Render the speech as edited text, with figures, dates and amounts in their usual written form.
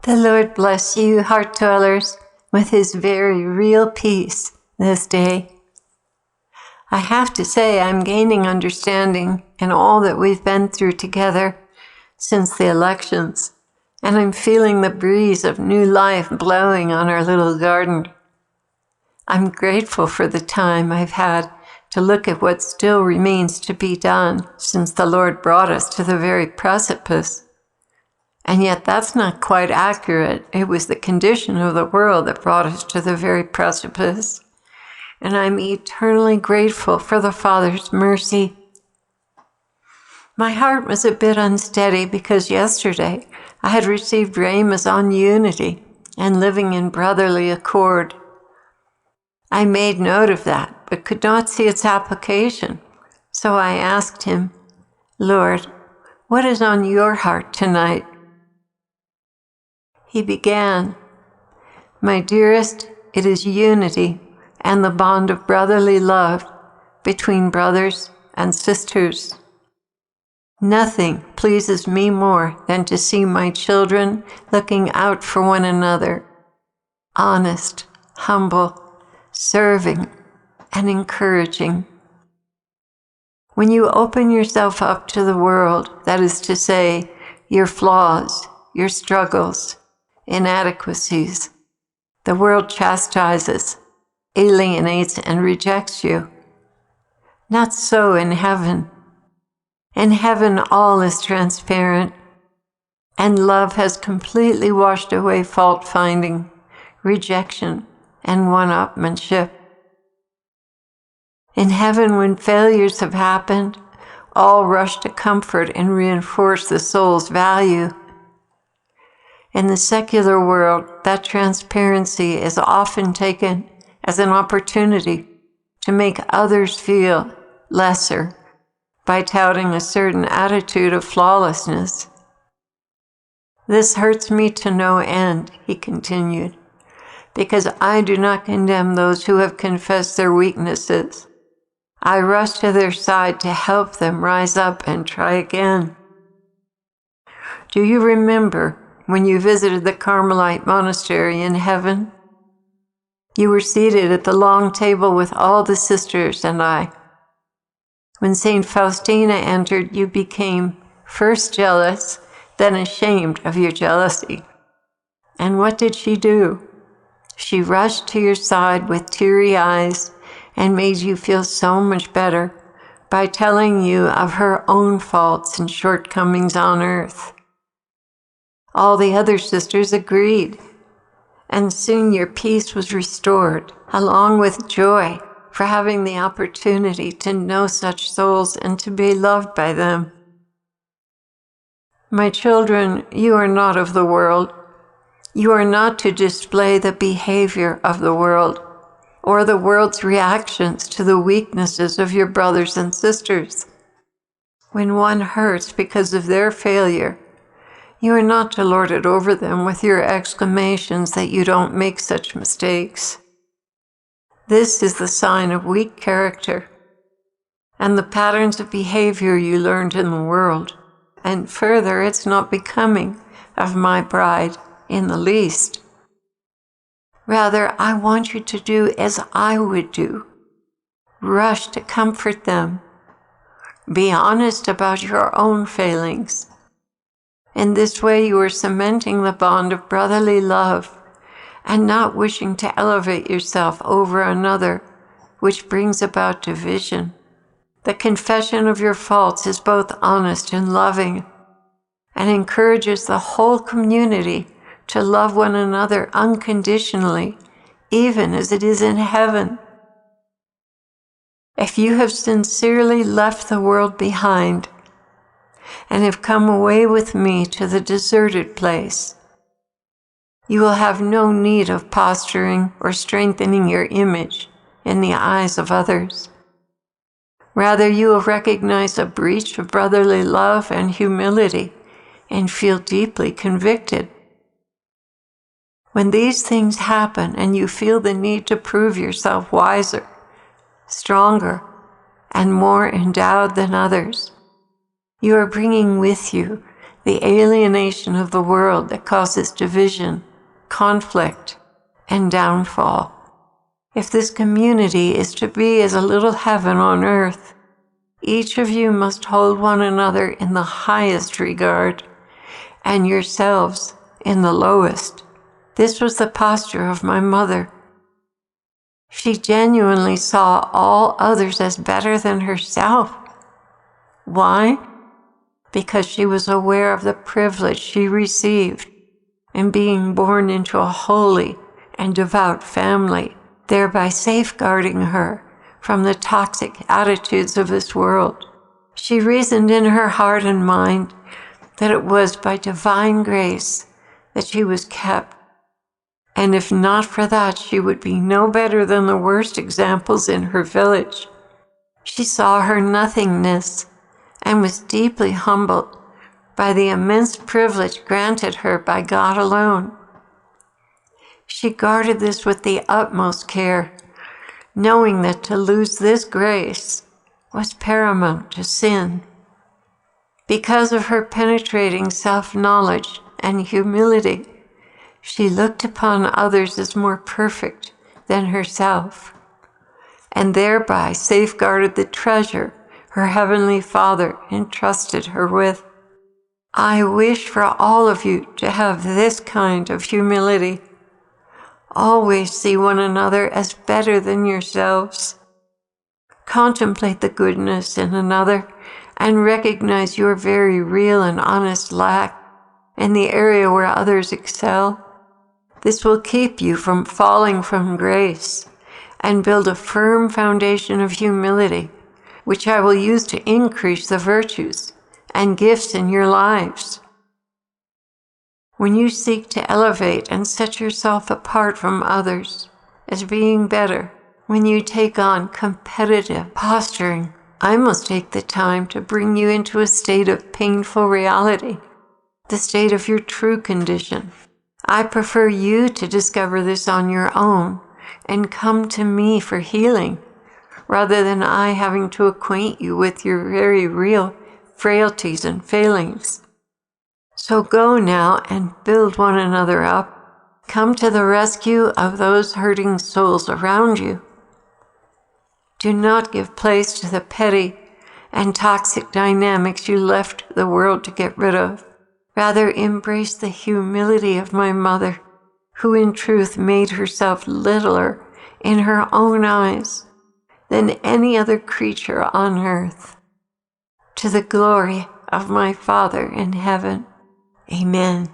The Lord bless you, Heartdwellers, with His very real peace this day. I have to say I'm gaining understanding in all that we've been through together since the elections, and I'm feeling the breeze of new life blowing on our little garden. I'm grateful for the time I've had to look at what still remains to be done since the Lord brought us to the very precipice. And yet that's not quite accurate. It was the condition of the world that brought us to the very precipice. And I'm eternally grateful for the Father's mercy. My heart was a bit unsteady because yesterday I had received Rhema's on unity and living in brotherly accord. I made note of that, but could not see its application. So I asked him, Lord, what is on your heart tonight? He began, My dearest, it is unity and the bond of brotherly love between brothers and sisters. Nothing pleases me more than to see my children looking out for one another, honest, humble, serving, and encouraging. When you open yourself up to the world, that is to say, your flaws, your struggles, inadequacies, the world chastises, alienates, and rejects you. Not so in heaven. In heaven, all is transparent, and love has completely washed away fault-finding, rejection, and one-upmanship. In heaven, when failures have happened, all rush to comfort and reinforce the soul's value. In the secular world, that transparency is often taken as an opportunity to make others feel lesser by touting a certain attitude of flawlessness. This hurts me to no end, he continued, because I do not condemn those who have confessed their weaknesses. I rush to their side to help them rise up and try again. Do you remember when you visited the Carmelite monastery in heaven? You were seated at the long table with all the sisters and I. When St. Faustina entered, you became first jealous, then ashamed of your jealousy. And what did she do? She rushed to your side with teary eyes and made you feel so much better by telling you of her own faults and shortcomings on earth. All the other sisters agreed, and soon your peace was restored, along with joy for having the opportunity to know such souls and to be loved by them. My children, you are not of the world. You are not to display the behavior of the world or the world's reactions to the weaknesses of your brothers and sisters. When one hurts because of their failure, you are not to lord it over them with your exclamations that you don't make such mistakes. This is the sign of weak character and the patterns of behavior you learned in the world. And further, it's not becoming of my bride in the least. Rather, I want you to do as I would do. Rush to comfort them. Be honest about your own failings. In this way, you are cementing the bond of brotherly love and not wishing to elevate yourself over another, which brings about division. The confession of your faults is both honest and loving and encourages the whole community to love one another unconditionally, even as it is in heaven. If you have sincerely left the world behind and have come away with me to the deserted place, you will have no need of posturing or strengthening your image in the eyes of others. Rather, you will recognize a breach of brotherly love and humility and feel deeply convicted. When these things happen and you feel the need to prove yourself wiser, stronger, and more endowed than others, you are bringing with you the alienation of the world that causes division, conflict, and downfall. If this community is to be as a little heaven on earth, each of you must hold one another in the highest regard, and yourselves in the lowest. This was the posture of my mother. She genuinely saw all others as better than herself. Why? Because she was aware of the privilege she received in being born into a holy and devout family, thereby safeguarding her from the toxic attitudes of this world. She reasoned in her heart and mind that it was by divine grace that she was kept, and if not for that, she would be no better than the worst examples in her village. She saw her nothingness and was deeply humbled by the immense privilege granted her by God alone. She guarded this with the utmost care, knowing that to lose this grace was paramount to sin. Because of her penetrating self-knowledge and humility, she looked upon others as more perfect than herself, and thereby safeguarded the treasure her Heavenly Father entrusted her with. I wish for all of you to have this kind of humility. Always see one another as better than yourselves. Contemplate the goodness in another and recognize your very real and honest lack in the area where others excel. This will keep you from falling from grace and build a firm foundation of humility, which I will use to increase the virtues and gifts in your lives. When you seek to elevate and set yourself apart from others as being better, when you take on competitive posturing, I must take the time to bring you into a state of painful reality, the state of your true condition. I prefer you to discover this on your own and come to me for healing, rather than I having to acquaint you with your very real frailties and failings. So go now and build one another up. Come to the rescue of those hurting souls around you. Do not give place to the petty and toxic dynamics you left the world to get rid of. Rather, embrace the humility of my mother, who in truth made herself littler in her own eyes than any other creature on earth. To the glory of my Father in heaven. Amen.